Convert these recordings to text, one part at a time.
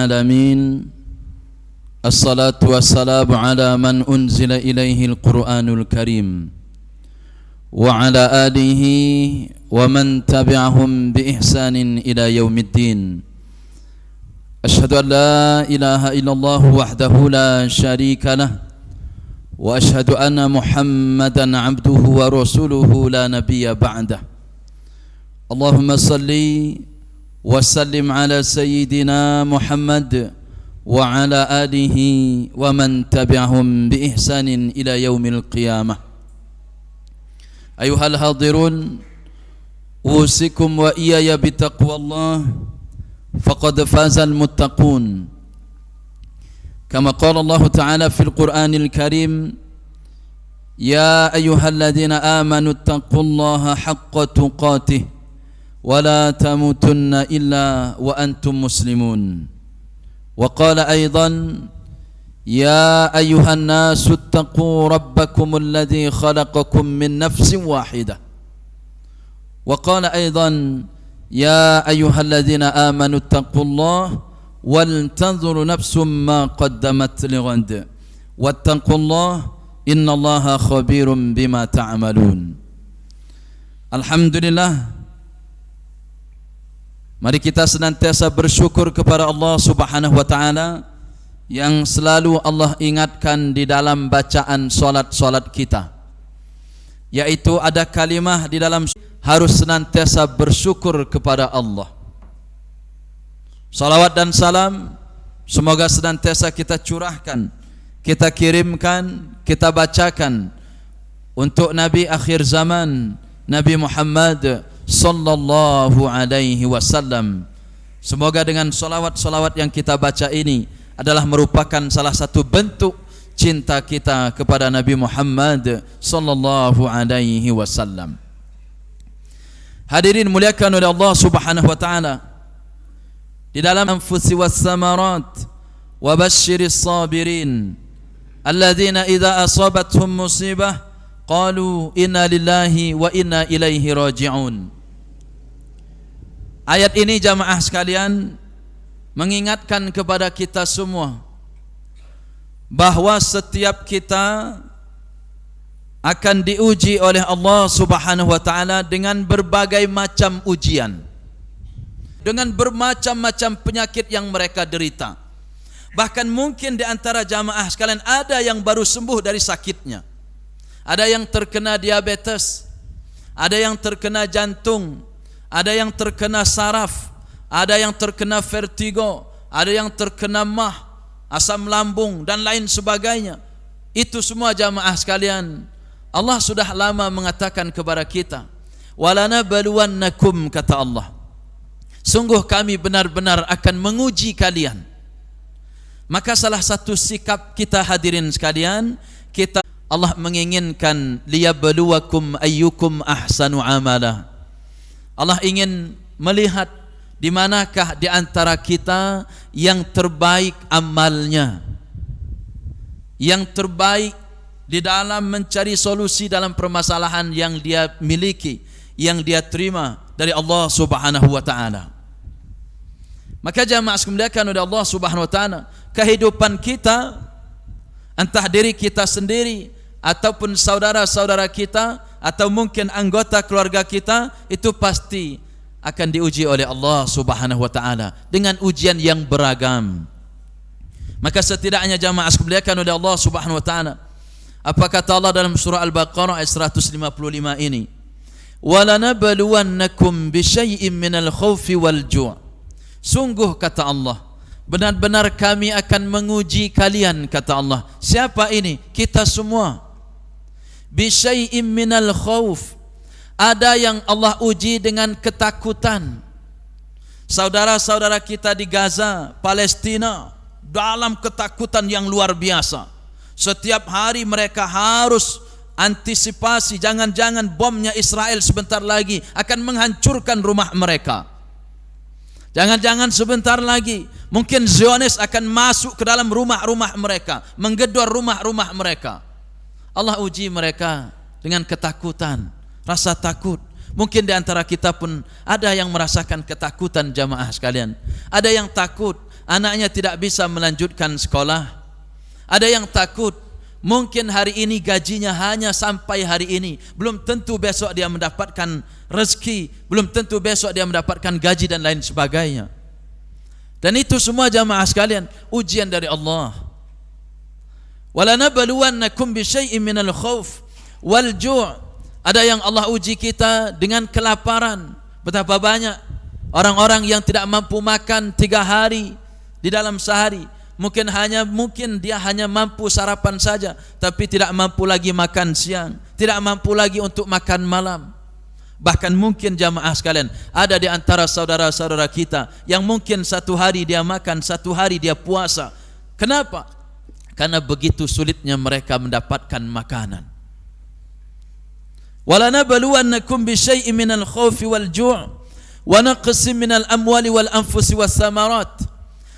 العالمين الصلاة والسلام على من أنزل إليه القرآن الكريم وعلى آله ومن تبعهم بإحسان إلى يوم الدين. أشهد أن لا إله إلا الله وحده لا شريك له وأشهد أن محمدا عبده ورسوله لا نبي بعده. اللهم صل وسلم على سيدنا محمد وعلى آله ومن تبعهم بإحسان إلى يوم القيامة. أيها الحاضرون، أوصيكم وإياي بتقوى الله فقد فاز المتقون، كما قال الله تعالى في القرآن الكريم: يا أيها الذين آمنوا اتقوا الله حق تقاته ولا تموتن إلا وأنتم مسلمون. وقال أيضا: يا أيها الناس اتقوا ربكم الذي خلقكم من نفس واحدة. وقال أيضا: يا أيها الذين آمنوا اتقوا الله ولتنظر نفس ما قدمت لغد واتقوا الله إن الله خبير بما تعملون. Alhamdulillah, mari kita senantiasa bersyukur kepada Allah Subhanahu wa taala yang selalu Allah ingatkan di dalam bacaan solat-solat kita, yaitu ada kalimah di dalam harus senantiasa bersyukur kepada Allah. Salawat dan salam semoga senantiasa kita curahkan, kita kirimkan, kita bacakan untuk Nabi akhir zaman, Nabi Muhammad sallallahu alaihi wasallam. Semoga dengan salawat-salawat yang kita baca ini adalah merupakan salah satu bentuk cinta kita kepada Nabi Muhammad sallallahu alaihi wasallam. Hadirin muliakan oleh Allah Subhanahu wa taala, di dalam anfusi was samarat wa basyiris sabirin alladzina idza asabatuhum musibah qalu inna lillahi wa inna ilaihi raji'un. Ayat ini jamaah sekalian mengingatkan kepada kita semua bahwa setiap kita akan diuji oleh Allah Subhanahu wa taala dengan berbagai macam ujian, dengan bermacam-macam penyakit yang mereka derita. Bahkan mungkin di antara jamaah sekalian ada yang baru sembuh dari sakitnya, ada yang terkena diabetes, ada yang terkena jantung, ada yang terkena saraf, ada yang terkena vertigo, ada yang terkena mah, asam lambung dan lain sebagainya. Itu semua jamaah sekalian, Allah sudah lama mengatakan kepada kita, walanabluwannakum, kata Allah, sungguh kami benar-benar akan menguji kalian. Maka salah satu sikap kita hadirin sekalian, kita Allah menginginkan liyabluwakum ayyukum ahsanu amala. Allah ingin melihat di manakah di antara kita yang terbaik amalnya, yang terbaik di dalam mencari solusi dalam permasalahan yang dia miliki, yang dia terima dari Allah Subhanahu wa taala. Maka jamaah sekalian oleh Allah Subhanahu wa taala, kehidupan kita, entah diri kita sendiri ataupun saudara-saudara kita atau mungkin anggota keluarga kita, itu pasti akan diuji oleh Allah Subhanahu wa taala dengan ujian yang beragam. Maka setidaknya jamaah sekalian oleh Allah Subhanahu wa taala, apa kata Allah dalam surah Al-Baqarah ayat 155 ini? Walanabluwannakum bisyai'im minal khaufi wal ju'. Sungguh kata Allah, benar-benar kami akan menguji kalian, kata Allah. Siapa ini? Kita semua. Bisyai'im minal khauf. Ada yang Allah uji dengan ketakutan. Saudara-saudara kita di Gaza, Palestina, dalam ketakutan yang luar biasa. Setiap hari mereka harus antisipasi, jangan-jangan bomnya Israel sebentar lagi akan menghancurkan rumah mereka. Jangan-jangan sebentar lagi mungkin Zionis akan masuk ke dalam rumah-rumah mereka, menggedor rumah-rumah mereka. Allah uji mereka dengan ketakutan, rasa takut. Mungkin di antara kita pun ada yang merasakan ketakutan jamaah sekalian. Ada yang takut, anaknya tidak bisa melanjutkan sekolah. Ada yang takut, mungkin hari ini gajinya hanya sampai hari ini, belum tentu besok dia mendapatkan rezeki, belum tentu besok dia mendapatkan gaji dan lain sebagainya. Dan itu semua jamaah sekalian ujian dari Allah. Walanabluwannakum bisyai'in minal khauf wal ju'. Ada yang Allah uji kita dengan kelaparan. Betapa banyak orang-orang yang tidak mampu makan 3 hari di dalam sehari. Mungkin dia hanya mampu sarapan saja, tapi tidak mampu lagi makan siang, tidak mampu lagi untuk makan malam. Bahkan mungkin jamaah sekalian, ada di antara saudara-saudara kita yang mungkin 1 hari dia makan, 1 hari dia puasa. Kenapa? Karena begitu sulitnya mereka mendapatkan makanan. Walanabluwannakum bisyai'in minal khaufi wal ju' wa naqsin minal amwali wal anfusi was samarat.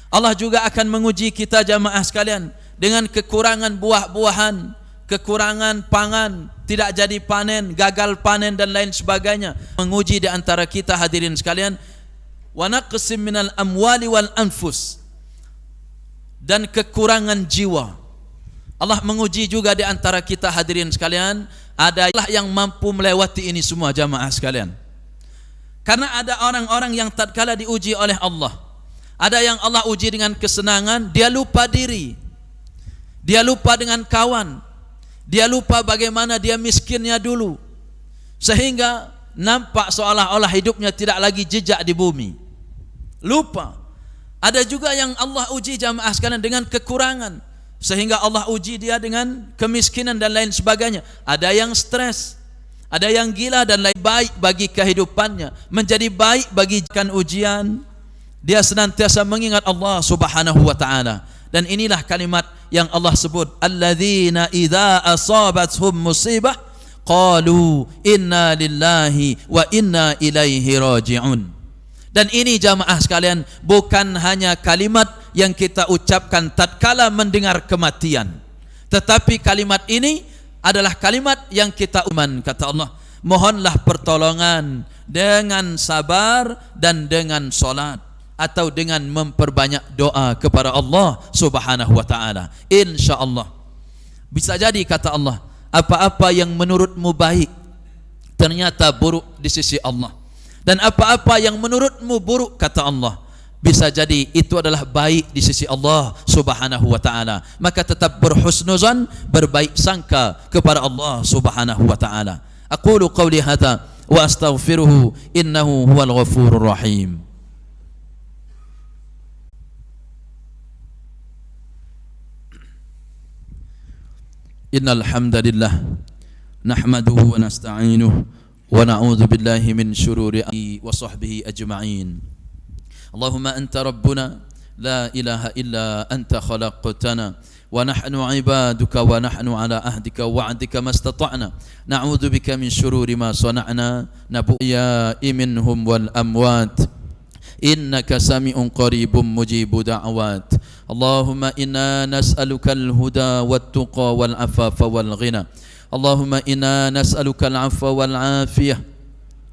Allah juga akan menguji kita jamaah sekalian dengan kekurangan buah-buahan, kekurangan pangan, tidak jadi panen, gagal panen dan lain sebagainya. Menguji di antara kita hadirin sekalian, wa naqsim minal amwali wal anfus, dan kekurangan jiwa. Allah menguji juga di antara kita hadirin sekalian, adalah yang mampu melewati ini semua jamaah sekalian. Karena ada orang-orang yang tatkala diuji oleh Allah, ada yang Allah uji dengan kesenangan, dia lupa diri, dia lupa dengan kawan, dia lupa bagaimana dia miskinnya dulu, sehingga nampak seolah-olah hidupnya tidak lagi jejak di bumi. Lupa. Ada juga yang Allah uji jamaah sekalian dengan kekurangan, sehingga Allah uji dia dengan kemiskinan dan lain sebagainya. Ada yang stres, ada yang gila dan lain. Baik bagi kehidupannya, menjadi baik bagi ujian, dia senantiasa mengingat Allah subhanahu wa ta'ala. Dan inilah kalimat yang Allah sebut, alladzina idza asabathum musibah qalu inna lillahi wa inna ilaihi raji'un. Dan ini jamaah sekalian bukan hanya kalimat yang kita ucapkan tatkala mendengar kematian, tetapi kalimat ini adalah kalimat yang kita uman. Kata Allah, mohonlah pertolongan dengan sabar dan dengan solat, atau dengan memperbanyak doa kepada Allah subhanahu wa ta'ala. InsyaAllah bisa jadi, kata Allah, apa-apa yang menurutmu baik ternyata buruk di sisi Allah, dan apa-apa yang menurutmu buruk, kata Allah, bisa jadi itu adalah baik di sisi Allah subhanahu wa ta'ala. Maka tetap berhusnuzan, berbaik sangka kepada Allah subhanahu wa ta'ala. Aqulu qawli hadha wa astaghfiruhu innahu huwal ghafurur rahim. Innal hamdalillah nahmaduhu wa nasta'inuhu wa na'udzu billahi min shururi wa sahbihi ajma'in. Allahumma anta rabbuna la ilaha illa anta khalaqtana wa nahnu ibaduka wa nahnu ala ahdika wa wa'dika mastata'na na'udzu bika min shururi ma sana'na nabuya minhum wal amwat innaka sami'un qaribun mujibu da'awat. Allahumma inna nas'aluka al-huda wat-tuqa wal-afafa wal-ghina. Allahumma inna nas'aluka al-'afwa wal-'afiyah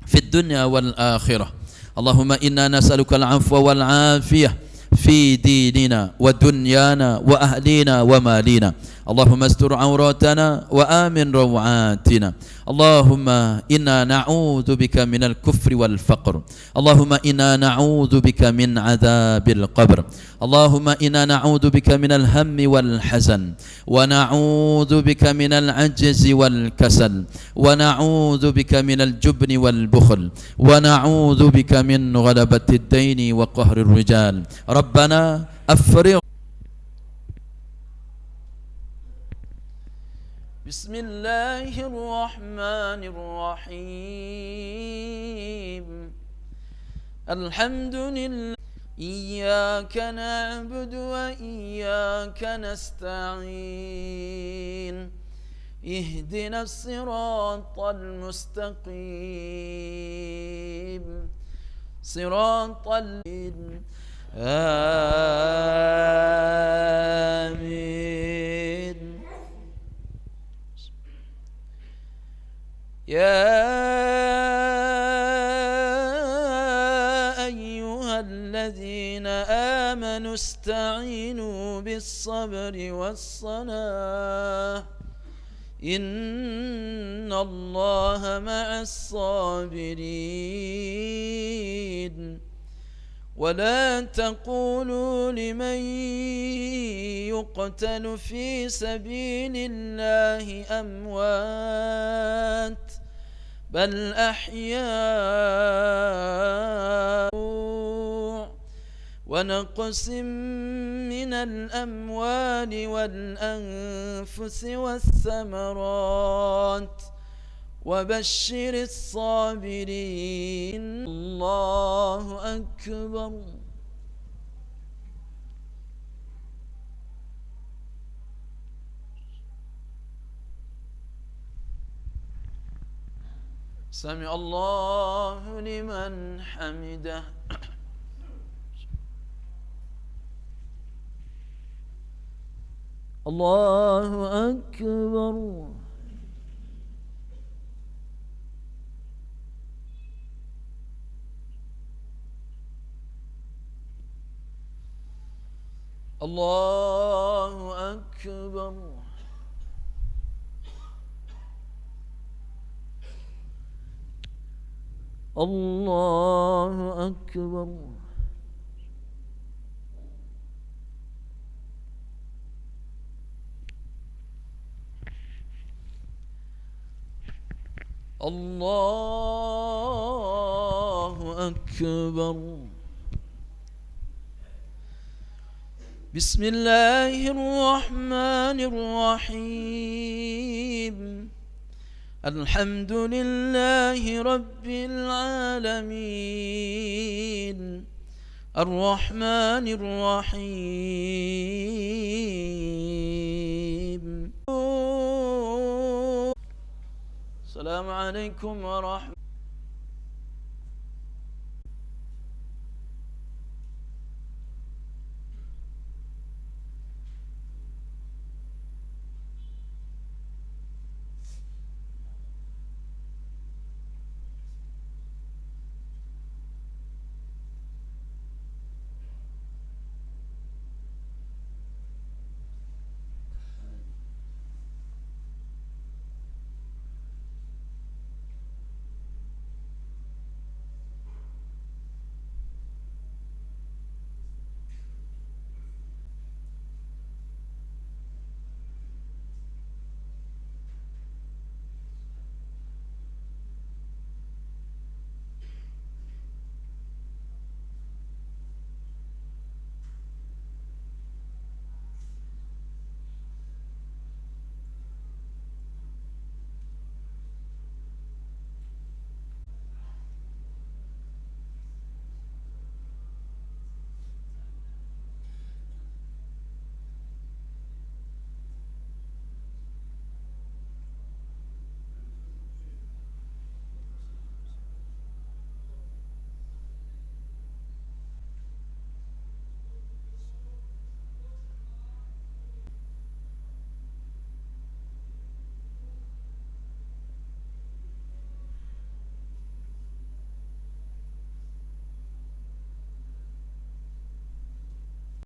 fid dunya wal-akhirah. Allahumma inna nas'aluka al-'afwa wal-'afiyah fi dinina wa dunyana wa ahlina wa malina. Allahumma astur auratana wa amin rawatina. Allahumma inna na'udzu bika minal kufri wal faqr. Allahumma inna na'udzu bika min adzabil qabr. Allahumma inna na'udzu bika minal hammi wal hazan wa na'udzu bika minal ajzi wal kasal wa na'udzu bika minal jubni wal bukhl wa na'udzu bika min ghalabatid daini wa qahrir rijal. Rabbana afrigh. Bismillahirrahmanirrahim. Alhamdulillah. Iyyaka na'budu wa iyyaka nasta'in. Ihdinas siratal mustaqim. Siratal Amin. يا أيها الذين آمنوا استعينوا بالصبر والصلاة إن الله مع الصابرين ولا تقولوا لمن يقتل في سبيل الله أموات بل أحياء ونقص من الأموال والأنفس والثمرات وبشر الصابرين الله أكبر سمع الله لمن حمده الله أكبر الله أكبر الله أكبر الله أكبر بسم الله الرحمن الرحيم الحمد لله رب العالمين الرحمن الرحيم السلام عليكم ورحمة